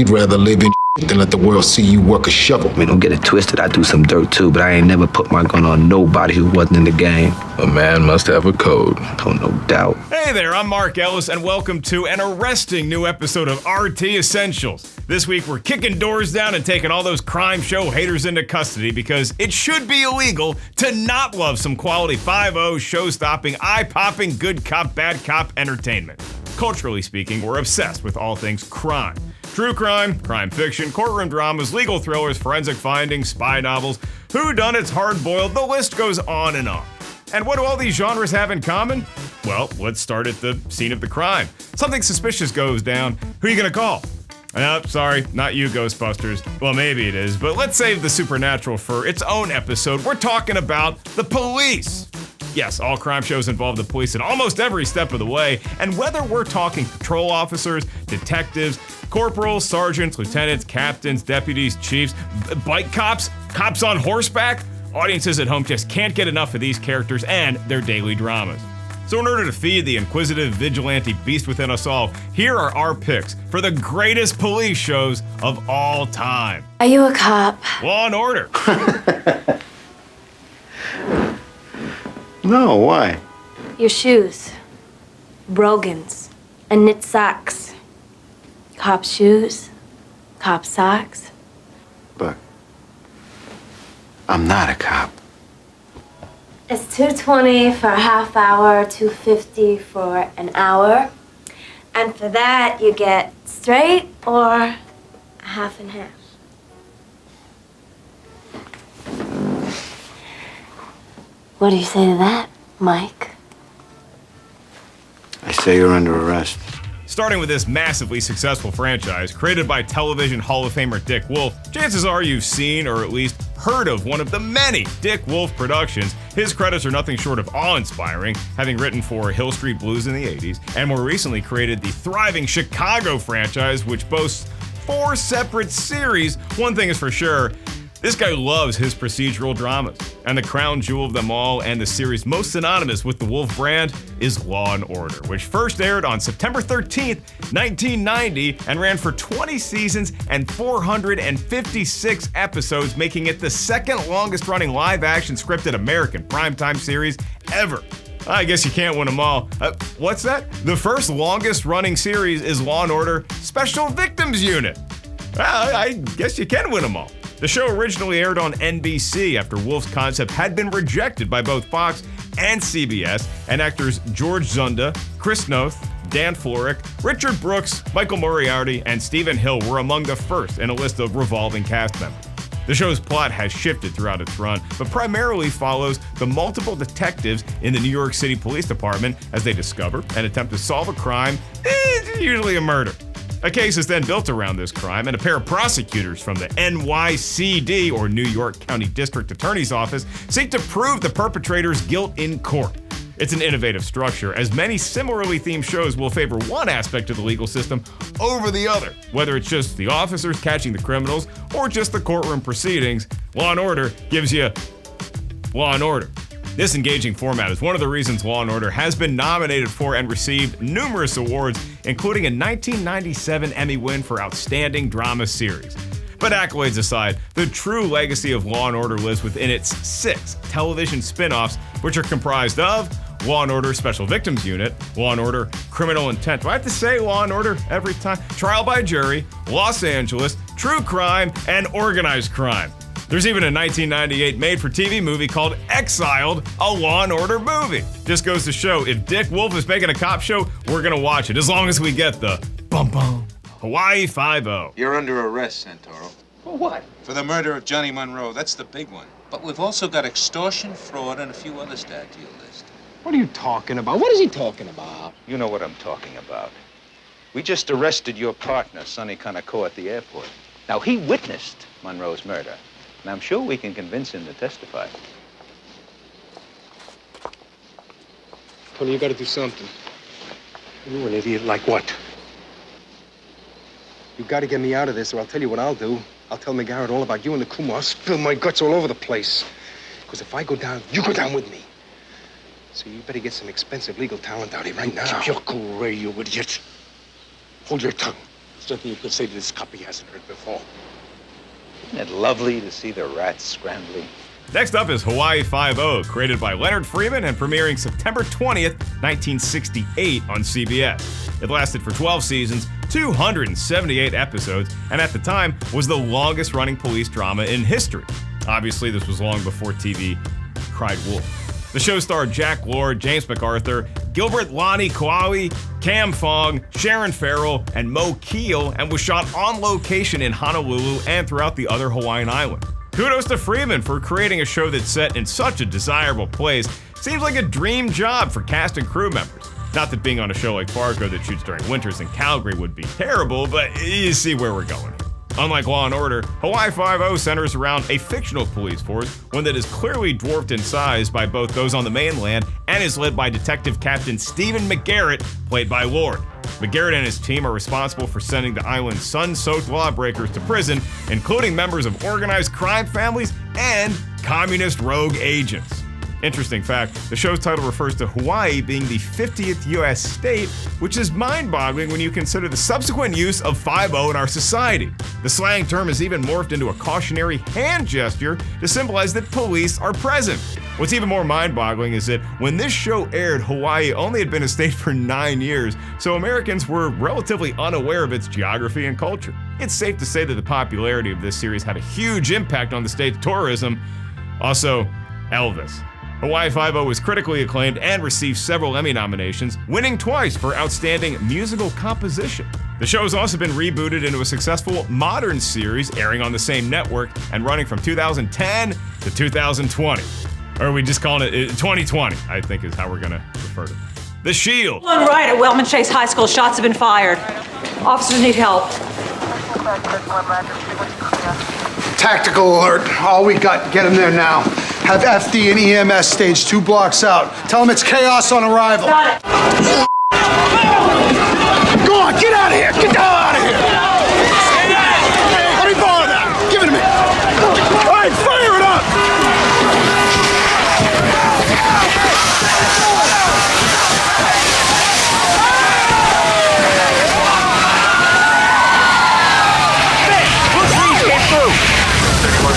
You'd rather live in than let the world see you work a shovel. I mean, don't get it twisted. I do some dirt too, but I ain't never put my gun on nobody who wasn't in the game. A man must have a code. Oh, no doubt. Hey there, I'm Mark Ellis, and welcome to an arresting new episode of RT Essentials. This week, we're kicking doors down and taking all those crime show haters into custody because it should be illegal to not love some quality 5-0, show-stopping, eye-popping, good cop, bad cop entertainment. Culturally speaking, we're obsessed with all things crime. True crime, crime fiction, courtroom dramas, legal thrillers, forensic findings, spy novels, whodunits, hard-boiled, the list goes on and on. And what do all these genres have in common? Well, let's start at the scene of the crime. Something suspicious goes down. Who are you gonna call? Sorry, not you, Ghostbusters. Well, maybe it is, but let's save the supernatural for its own episode. We're talking about the police. Yes, all crime shows involve the police at almost every step of the way, and whether we're talking patrol officers, detectives, corporals, sergeants, lieutenants, captains, deputies, chiefs, bike cops, cops on horseback, audiences at home just can't get enough of these characters and their daily dramas. So in order to feed the inquisitive vigilante beast within us all, here are our picks for the greatest police shows of all time. Are you a cop? Law and Order. No, why? Your shoes, brogans, and knit socks. Cop shoes, cop socks. But I'm not a cop. It's $2.20 for a half hour, $2.50 for an hour. And for that, you get straight or half and half. What do you say to that, Mike? I say you're under arrest. Starting with this massively successful franchise, created by television Hall of Famer Dick Wolf, chances are you've seen or at least heard of one of the many Dick Wolf productions. His credits are nothing short of awe-inspiring, having written for Hill Street Blues in the 80s, and more recently created the thriving Chicago franchise, which boasts 4 separate series. One thing is for sure, this guy loves his procedural dramas, and the crown jewel of them all and the series most synonymous with the Wolf brand is Law & Order, which first aired on September 13th, 1990 and ran for 20 seasons and 456 episodes, making it the second longest running live-action scripted American primetime series ever. I guess you can't win them all. What's that? The first longest running series is Law & Order Special Victims Unit. Well, I guess you can win them all. The show originally aired on NBC after Wolf's concept had been rejected by both Fox and CBS, and actors George Zunda, Chris Noth, Dan Florek, Richard Brooks, Michael Moriarty, and Stephen Hill were among the first in a list of revolving cast members. The show's plot has shifted throughout its run, but primarily follows the multiple detectives in the New York City Police Department as they discover and attempt to solve a crime, usually a murder. A case is then built around this crime, and a pair of prosecutors from the NYPD, or New York County District Attorney's Office, seek to prove the perpetrator's guilt in court. It's an innovative structure, as many similarly themed shows will favor one aspect of the legal system over the other. Whether it's just the officers catching the criminals, or just the courtroom proceedings, Law & Order gives you Law & Order. This engaging format is one of the reasons Law & Order has been nominated for and received numerous awards, including a 1997 Emmy win for Outstanding Drama Series. But accolades aside, the true legacy of Law & Order lives within its 6 television spin-offs, which are comprised of Law & Order Special Victims Unit, Law & Order Criminal Intent. Do I have to say Law & Order every time? Trial by Jury, Los Angeles, True Crime, and Organized Crime. There's even a 1998 made-for-TV movie called Exiled, a Law & Order movie. Just goes to show, if Dick Wolf is making a cop show, we're gonna watch it, as long as we get the bum-bum Hawaii 5-0. You're under arrest, Santoro. For what? For the murder of Johnny Monroe. That's the big one. But we've also got extortion, fraud, and a few others to add to your list. What are you talking about? What is he talking about? You know what I'm talking about. We just arrested your partner, Sonny Kanako, at the airport. Now, he witnessed Monroe's murder. And I'm sure we can convince him to testify. Tony, you gotta do something. You're an idiot like what? You gotta get me out of this, or I'll tell you what I'll do. I'll tell McGarrett all about you and the Kumar. I'll spill my guts all over the place. Because if I go down, you go down with me. So you better get some expensive legal talent out here right now. Keep your cool, you idiot. Hold your tongue. There's nothing you could say to this cop he hasn't heard before. Isn't it lovely to see the rats scrambling? Next up is Hawaii Five-0, created by Leonard Freeman and premiering September 20th, 1968 on CBS. It lasted for 12 seasons, 278 episodes, and at the time was the longest-running police drama in history. Obviously, this was long before TV cried wolf. The show starred Jack Lord, James MacArthur, Gilbert Lonnie Kauai, Cam Fong, Sharon Farrell, and Mo Keel, and was shot on location in Honolulu and throughout the other Hawaiian islands. Kudos to Freeman for creating a show that's set in such a desirable place. Seems like a dream job for cast and crew members. Not that being on a show like Fargo that shoots during winters in Calgary would be terrible, but you see where we're going. Unlike Law & Order, Hawaii Five-0 centers around a fictional police force, one that is clearly dwarfed in size by both those on the mainland and is led by Detective Captain Stephen McGarrett, played by Lord. McGarrett and his team are responsible for sending the island's sun-soaked lawbreakers to prison, including members of organized crime families and communist rogue agents. Interesting fact, the show's title refers to Hawaii being the 50th U.S. state, which is mind-boggling when you consider the subsequent use of 5-0 in our society. The slang term has even morphed into a cautionary hand gesture to symbolize that police are present. What's even more mind-boggling is that when this show aired, Hawaii only had been a state for 9 years, so Americans were relatively unaware of its geography and culture. It's safe to say that the popularity of this series had a huge impact on the state's tourism. Also, Elvis. Hawaii Five-0 was critically acclaimed and received several Emmy nominations, winning twice for Outstanding Musical Composition. The show has also been rebooted into a successful modern series airing on the same network and running from 2010 to 2020. Or are we just calling it 2020, I think is how we're going to refer to it. The Shield. One right at Wellman Chase High School. Shots have been fired. Officers need help. Tactical alert. All we got, get him there now. Have FD and EMS stage 2 blocks out. Tell them it's chaos on arrival. Got it. Go on, get out of here. Get the hell out of here. Let me borrow that. Give it to me. All right, fire it up.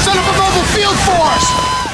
Set up a mobile field force.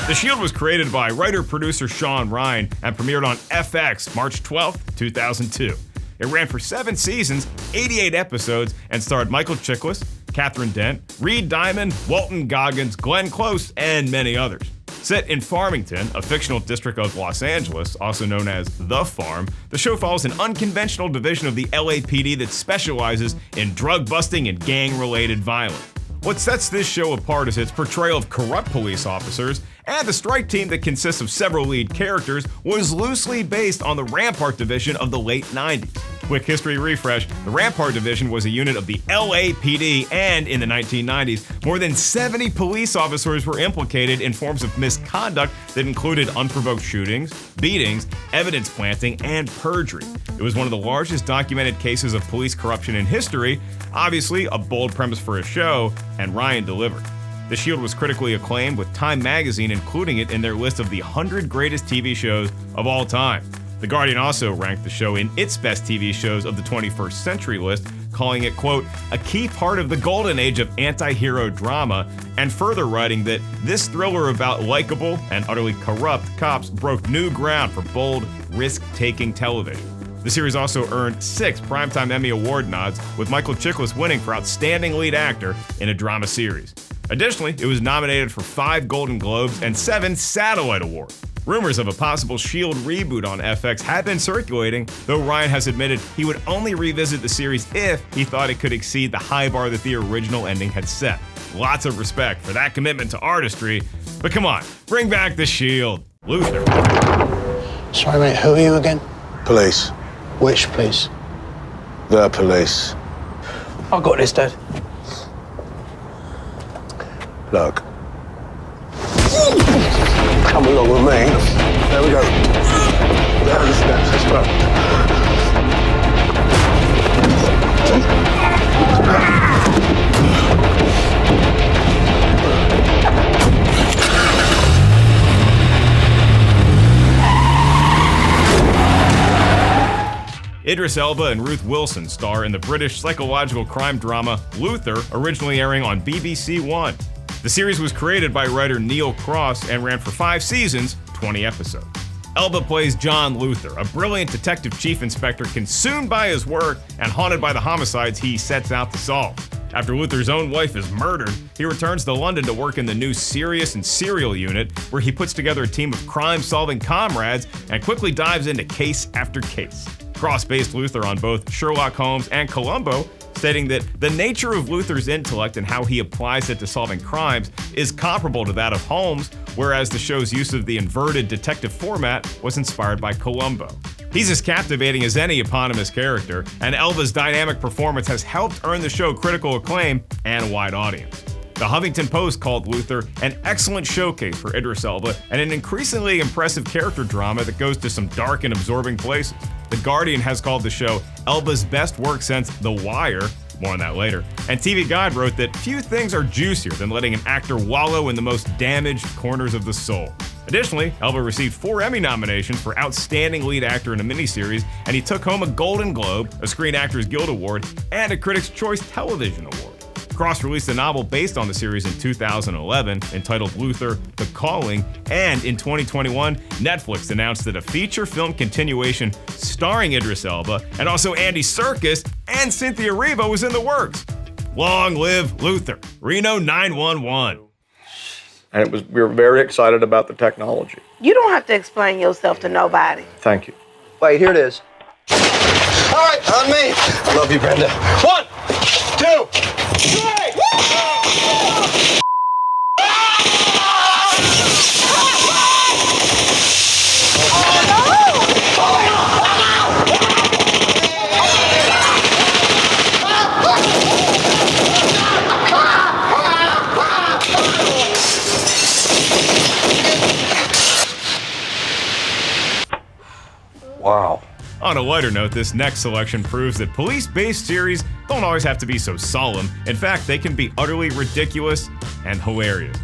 The Shield was created by writer-producer Sean Ryan and premiered on FX March 12, 2002. It ran for 7 seasons, 88 episodes, and starred Michael Chiklis, Catherine Dent, Reed Diamond, Walton Goggins, Glenn Close, and many others. Set in Farmington, a fictional district of Los Angeles, also known as The Farm, the show follows an unconventional division of the LAPD that specializes in drug busting and gang-related violence. What sets this show apart is its portrayal of corrupt police officers, and the strike team that consists of several lead characters was loosely based on the Rampart Division of the late 90s. Quick history refresh, the Rampart Division was a unit of the LAPD, and in the 1990s, more than 70 police officers were implicated in forms of misconduct that included unprovoked shootings, beatings, evidence planting, and perjury. It was one of the largest documented cases of police corruption in history, obviously a bold premise for a show, and Ryan delivered. The Shield was critically acclaimed, with Time magazine including it in their list of the 100 greatest TV shows of all time. The Guardian also ranked the show in its best TV shows of the 21st century list, calling it, quote, a key part of the golden age of anti-hero drama, and further writing that this thriller about likable and utterly corrupt cops broke new ground for bold, risk-taking television. The series also earned 6 Primetime Emmy Award nods, with Michael Chiklis winning for Outstanding Lead Actor in a Drama Series. Additionally, it was nominated for 5 Golden Globes and 7 Satellite Awards. Rumors of a possible Shield reboot on FX have been circulating, though Ryan has admitted he would only revisit the series if he thought it could exceed the high bar that the original ending had set. Lots of respect for that commitment to artistry, but come on, bring back the Shield. Luther. Sorry, mate, who are you again? Police. Which police? The police. I got this, Dad. Look. Come along with me. There we go. Down the steps, let's go. Idris Elba and Ruth Wilson star in the British psychological crime drama Luther, originally airing on BBC One. The series was created by writer Neil Cross and ran for 5 seasons, 20 episodes. Elba plays John Luther, a brilliant detective chief inspector consumed by his work and haunted by the homicides he sets out to solve. After Luther's own wife is murdered, he returns to London to work in the new Serious and Serial unit, where he puts together a team of crime-solving comrades and quickly dives into case after case. Cross based Luther on both Sherlock Holmes and Columbo, stating that the nature of Luther's intellect and how he applies it to solving crimes is comparable to that of Holmes, whereas the show's use of the inverted detective format was inspired by Columbo. He's as captivating as any eponymous character, and Elba's dynamic performance has helped earn the show critical acclaim and a wide audience. The Huffington Post called Luther an excellent showcase for Idris Elba and an increasingly impressive character drama that goes to some dark and absorbing places. The Guardian has called the show Elba's best work since The Wire, more on that later, and TV Guide wrote that few things are juicier than letting an actor wallow in the most damaged corners of the soul. Additionally, Elba received 4 Emmy nominations for Outstanding Lead Actor in a Miniseries, and he took home a Golden Globe, a Screen Actors Guild Award, and a Critics' Choice Television Award. Cross released a novel based on the series in 2011 entitled Luther: The Calling, and in 2021, Netflix announced that a feature film continuation starring Idris Elba and also Andy Serkis and Cynthia Erivo was in the works. Long live Luther! Reno 911. And we were very excited about the technology. You don't have to explain yourself to nobody. Thank you. Wait, here it is. All right, on me. I love you, Brenda. 1, 2, 3. Wow. On a lighter note, this next selection proves that police-based series don't always have to be so solemn. In fact, they can be utterly ridiculous and hilarious.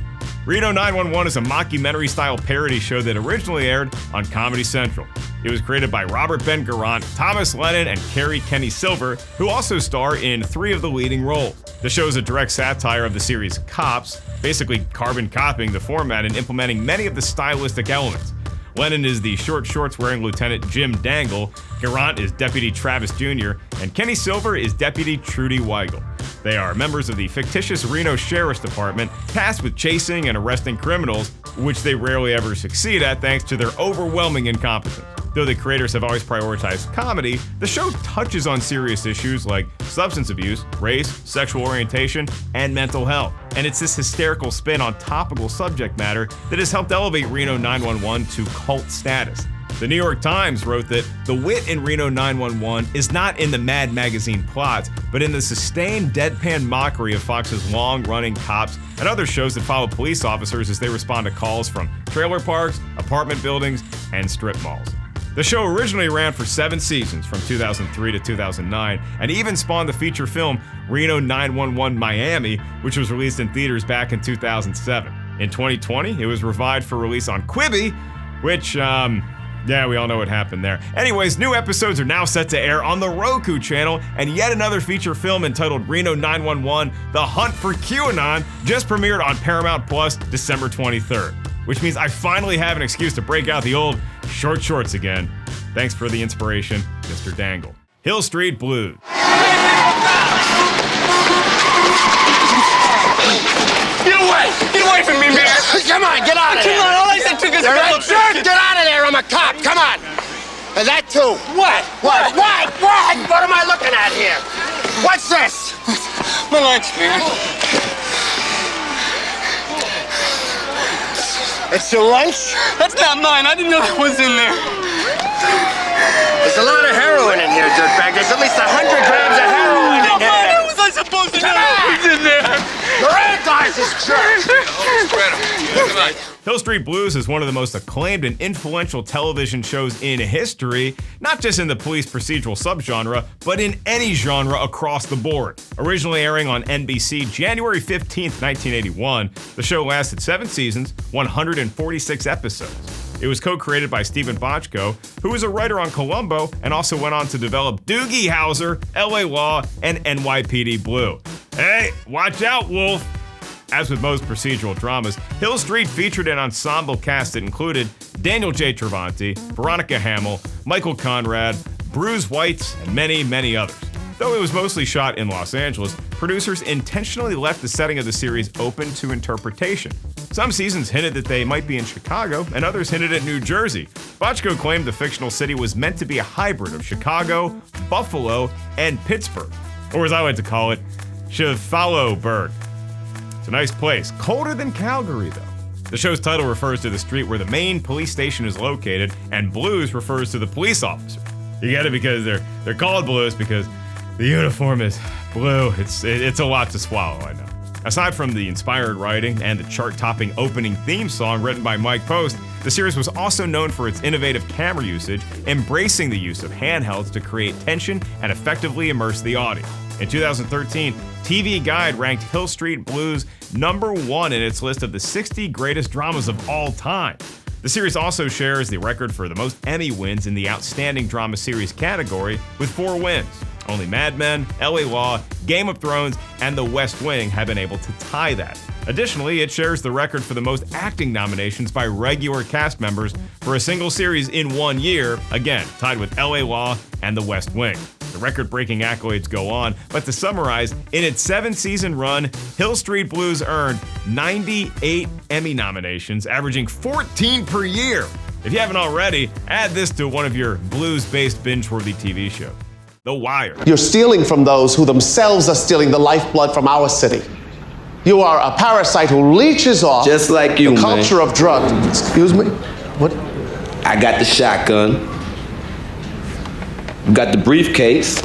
Reno 911 is a mockumentary-style parody show that originally aired on Comedy Central. It was created by Robert Ben-Garant, Thomas Lennon, and Carrie Kenny Silver, who also star in 3 of the leading roles. The show is a direct satire of the series Cops, basically carbon copying the format and implementing many of the stylistic elements. Lennon is the short shorts wearing Lieutenant Jim Dangle, Garant is Deputy Travis Jr., and Kenny Silver is Deputy Trudy Weigel. They are members of the fictitious Reno Sheriff's Department, tasked with chasing and arresting criminals, which they rarely ever succeed at thanks to their overwhelming incompetence. Though the creators have always prioritized comedy, the show touches on serious issues like substance abuse, race, sexual orientation, and mental health. And it's this hysterical spin on topical subject matter that has helped elevate Reno 911 to cult status. The New York Times wrote that the wit in Reno 911 is not in the Mad Magazine plots, but in the sustained deadpan mockery of Fox's long-running Cops and other shows that follow police officers as they respond to calls from trailer parks, apartment buildings, and strip malls. The show originally ran for 7 seasons from 2003 to 2009 and even spawned the feature film Reno 911 Miami, which was released in theaters back in 2007. In 2020, it was revived for release on Quibi, which, yeah, we all know what happened there. Anyways, new episodes are now set to air on the Roku channel, and yet another feature film entitled Reno 911 The Hunt for QAnon just premiered on Paramount Plus December 23rd. Which means I finally have an excuse to break out the old short shorts again. Thanks for the inspiration, Mr. Dangle. Hill Street Blues. Get away! Get away from me, man! Come on, get out of there! Come on, all I said took us a couple of jerk! Get out of there! I'm a cop! Come on! And that too! What? What? What am I looking at here? What's this? My lunch, man. It's your lunch? That's not mine. I didn't know that was in there. There's a lot of heroin in here, dirtbag. There's at least 100 grams of heroin in here. How was I supposed to know what was in there? Brandeis is jerk. Hill Street Blues is one of the most acclaimed and influential television shows in history, not just in the police procedural subgenre, but in any genre across the board. Originally airing on NBC January 15th, 1981, the show lasted 7 seasons, 146 episodes. It was co-created by Stephen Bochco, who was a writer on Columbo and also went on to develop Doogie Howser, LA Law, and NYPD Blue. Hey, watch out, Wolf! As with most procedural dramas, Hill Street featured an ensemble cast that included Daniel J. Travanti, Veronica Hamill, Michael Conrad, Bruce Weitz, and many, many others. Though it was mostly shot in Los Angeles, producers intentionally left the setting of the series open to interpretation. Some seasons hinted that they might be in Chicago, and others hinted at New Jersey. Bochco claimed the fictional city was meant to be a hybrid of Chicago, Buffalo, and Pittsburgh. Or as I like to call it, Chifaloburg. It's a nice place, colder than Calgary though. The show's title refers to the street where the main police station is located, and Blues refers to the police officer. You get it because they're called Blues because the uniform is blue. It's a lot to swallow, I know. Aside from the inspired writing and the chart-topping opening theme song written by Mike Post, the series was also known for its innovative camera usage, embracing the use of handhelds to create tension and effectively immerse the audience. In 2013, TV Guide ranked Hill Street Blues #1 in its list of the 60 greatest dramas of all time. The series also shares the record for the most Emmy wins in the Outstanding Drama Series category with 4 wins. Only Mad Men, LA Law, Game of Thrones, and The West Wing have been able to tie that. Additionally, it shares the record for the most acting nominations by regular cast members for a single series in 1 year, again, tied with LA Law and The West Wing. The record-breaking accolades go on, but to summarize, in its 7-season run, Hill Street Blues earned 98 Emmy nominations, averaging 14 per year. If you haven't already, add this to one of your blues-based binge-worthy TV shows. The Wire. You're stealing from those who themselves are stealing the lifeblood from our city. You are a parasite who leeches off just like you, the culture of drugs. Excuse me? What? I got the shotgun. Got the briefcase.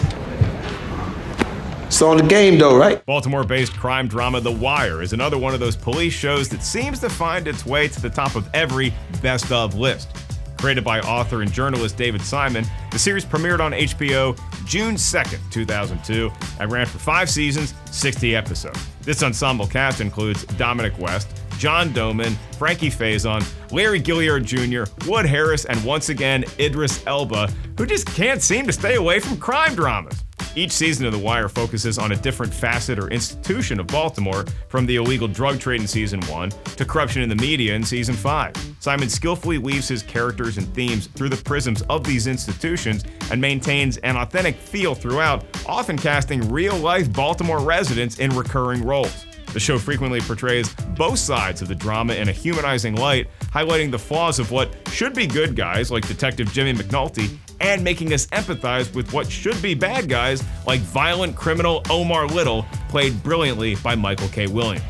It's on the game though, right? Baltimore-based crime drama The Wire is another one of those police shows that seems to find its way to the top of every best of list. Created by author and journalist David Simon, the series premiered on HBO June 2nd, 2002, and ran for 5 seasons, 60 episodes. This ensemble cast includes Dominic West, John Doman, Frankie Faison, Larry Gilliard Jr., Wood Harris, and once again, Idris Elba, who just can't seem to stay away from crime dramas. Each season of The Wire focuses on a different facet or institution of Baltimore, from the illegal drug trade in Season 1 to corruption in the media in Season 5. Simon skillfully weaves his characters and themes through the prisms of these institutions and maintains an authentic feel throughout, often casting real-life Baltimore residents in recurring roles. The show frequently portrays both sides of the drama in a humanizing light, highlighting the flaws of what should be good guys like Detective Jimmy McNulty, and making us empathize with what should be bad guys like violent criminal Omar Little, played brilliantly by Michael K. Williams.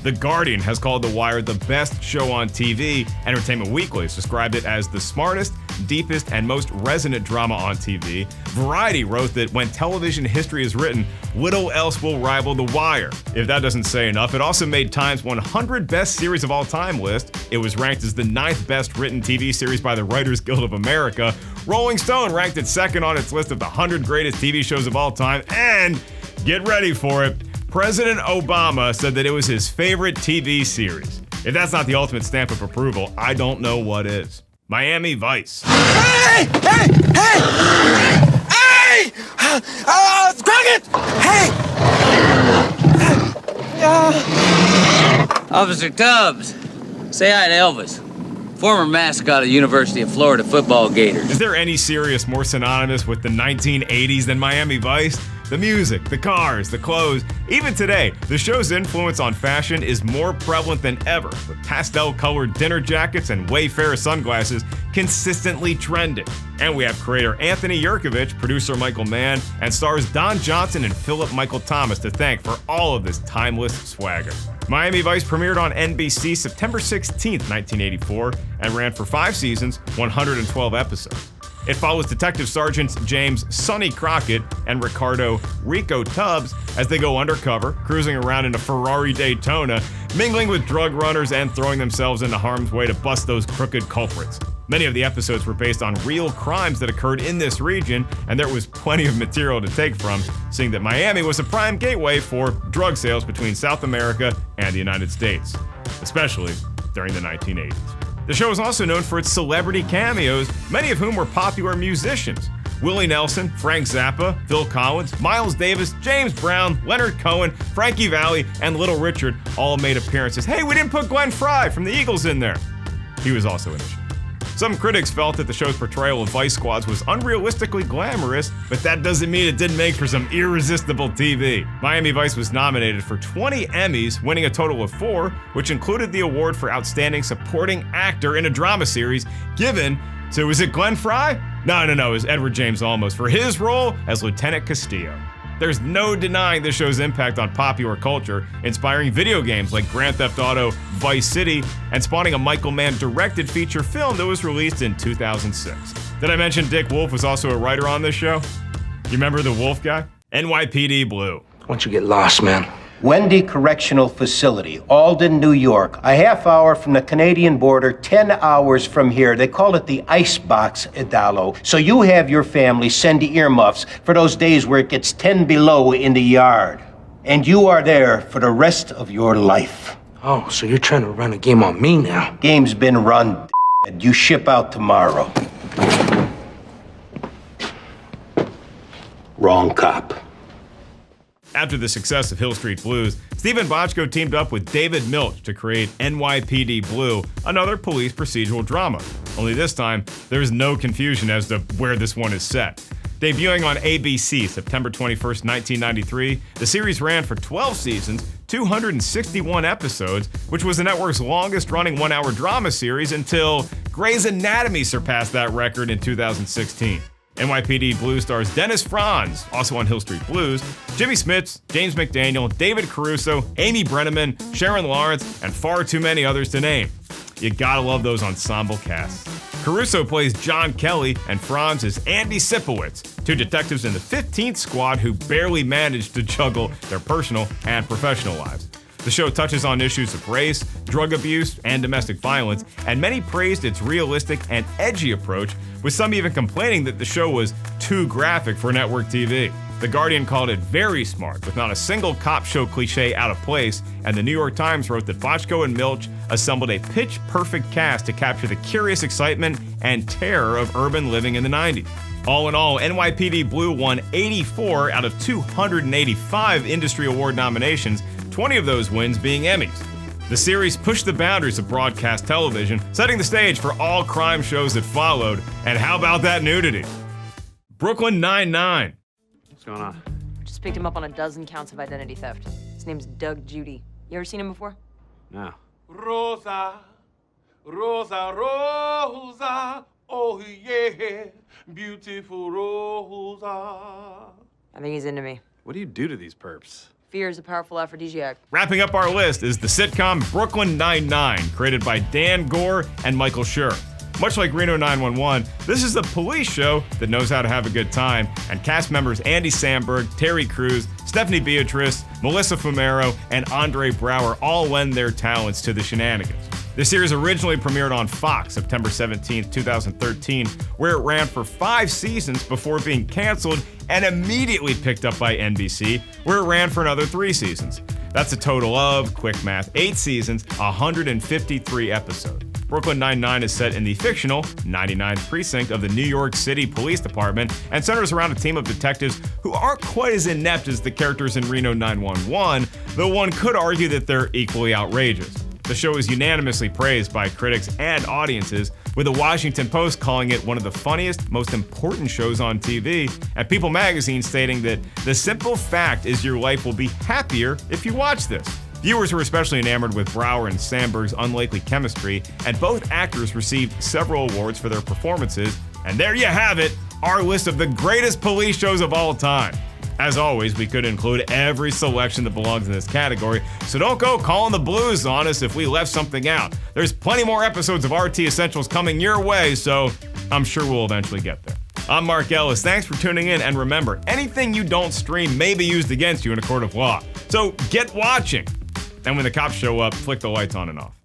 The Guardian has called The Wire the best show on TV. Entertainment Weekly has described it as the smartest, deepest, and most resonant drama on TV. Variety wrote that when television history is written, little else will rival The Wire. If that doesn't say enough, it also made Time's 100 Best Series of All Time list. It was ranked as the 9th best written TV series by the Writers Guild of America. Rolling Stone ranked it 2nd on its list of the 100 greatest TV shows of all time. And, get ready for it, President Obama said that it was his favorite TV series. If that's not the ultimate stamp of approval, I don't know what is. Miami Vice. Hey! Hey! Hey! Hey! Crockett! Hey! Officer Tubbs, say hi to Elvis, former mascot of the University of Florida football Gators. Is there any series more synonymous with the 1980s than Miami Vice? The music, the cars, the clothes. Even today, the show's influence on fashion is more prevalent than ever, with pastel-colored dinner jackets and Wayfarer sunglasses consistently trending. And we have creator Anthony Yerkovich, producer Michael Mann, and stars Don Johnson and Philip Michael Thomas to thank for all of this timeless swagger. Miami Vice premiered on NBC September 16, 1984, and ran for 5 seasons, 112 episodes. It follows Detective Sergeants James Sonny Crockett and Ricardo Rico Tubbs as they go undercover, cruising around in a Ferrari Daytona, mingling with drug runners and throwing themselves into harm's way to bust those crooked culprits. Many of the episodes were based on real crimes that occurred in this region, and there was plenty of material to take from, seeing that Miami was a prime gateway for drug sales between South America and the United States, especially during the 1980s. The show is also known for its celebrity cameos, many of whom were popular musicians. Willie Nelson, Frank Zappa, Phil Collins, Miles Davis, James Brown, Leonard Cohen, Frankie Valli, and Little Richard all made appearances. Hey, we didn't put Glenn Frey from the Eagles in there. He was also in the show. Some critics felt that the show's portrayal of vice squads was unrealistically glamorous, but that doesn't mean it didn't make for some irresistible TV. Miami Vice was nominated for 20 Emmys, winning a total of 4, which included the award for Outstanding Supporting Actor in a Drama Series, given to, was it Glenn Frey? No, it was Edward James Olmos for his role as Lieutenant Castillo. There's no denying this show's impact on popular culture, inspiring video games like Grand Theft Auto, Vice City, and spawning a Michael Mann-directed feature film that was released in 2006. Did I mention Dick Wolf was also a writer on this show? You remember the Wolf guy? NYPD Blue. Once you get lost, man. Wendy Correctional Facility, Alden, New York. A half hour from the Canadian border, 10 hours from here. They call it the icebox, Idalo. So you have your family send earmuffs for those days where it gets 10 below in the yard. And you are there for the rest of your life. Oh, so you're trying to run a game on me now? Game's been run, you ship out tomorrow. Wrong cop. After the success of Hill Street Blues, Stephen Bochco teamed up with David Milch to create NYPD Blue, another police procedural drama. Only this time, there's no confusion as to where this one is set. Debuting on ABC September 21st, 1993, the series ran for 12 seasons, 261 episodes, which was the network's longest-running one-hour drama series until Grey's Anatomy surpassed that record in 2016. NYPD Blue stars Dennis Franz, also on Hill Street Blues, Jimmy Smits, James McDaniel, David Caruso, Amy Brenneman, Sharon Lawrence, and far too many others to name. You gotta love those ensemble casts. Caruso plays John Kelly, and Franz is Andy Sipowicz, two detectives in the 15th Squad who barely managed to juggle their personal and professional lives. The show touches on issues of race, drug abuse, and domestic violence, and many praised its realistic and edgy approach, with some even complaining that the show was too graphic for network TV. The Guardian called it very smart, with not a single cop show cliche out of place, and the New York Times wrote that Bochco and Milch assembled a pitch-perfect cast to capture the curious excitement and terror of urban living in the 90s. All in all, NYPD Blue won 84 out of 285 industry award nominations, 20 of those wins being Emmys. The series pushed the boundaries of broadcast television, setting the stage for all crime shows that followed. And how about that nudity? Brooklyn Nine-Nine. What's going on? Just picked him up on a dozen counts of identity theft. His name's Doug Judy. You ever seen him before? No. Rosa, Rosa, Rosa, oh yeah, beautiful Rosa. I think he's into me. What do you do to these perps? Fear is a powerful aphrodisiac. Wrapping up our list is the sitcom Brooklyn Nine-Nine, created by Dan Gore and Michael Schur. Much like Reno 911, this is a police show that knows how to have a good time, and cast members Andy Samberg, Terry Crews, Stephanie Beatrice, Melissa Fumero, and Andre Brower all lend their talents to the shenanigans. The series originally premiered on Fox September 17, 2013, where it ran for 5 seasons before being canceled and immediately picked up by NBC, where it ran for another 3 seasons. That's a total of, quick math, 8 seasons, 153 episodes. Brooklyn Nine-Nine is set in the fictional 99th Precinct of the New York City Police Department and centers around a team of detectives who aren't quite as inept as the characters in Reno 911, though one could argue that they're equally outrageous. The show is unanimously praised by critics and audiences, with the Washington Post calling it one of the funniest, most important shows on TV, and People magazine stating that the simple fact is your life will be happier if you watch this. Viewers were especially enamored with Brower and Samberg's unlikely chemistry, and both actors received several awards for their performances. And there you have it, our list of the greatest police shows of all time. As always, we could include every selection that belongs in this category, so don't go calling the blues on us if we left something out. There's plenty more episodes of RT Essentials coming your way, so I'm sure we'll eventually get there. I'm Mark Ellis. Thanks for tuning in, and remember, anything you don't stream may be used against you in a court of law. So get watching. And when the cops show up, flick the lights on and off.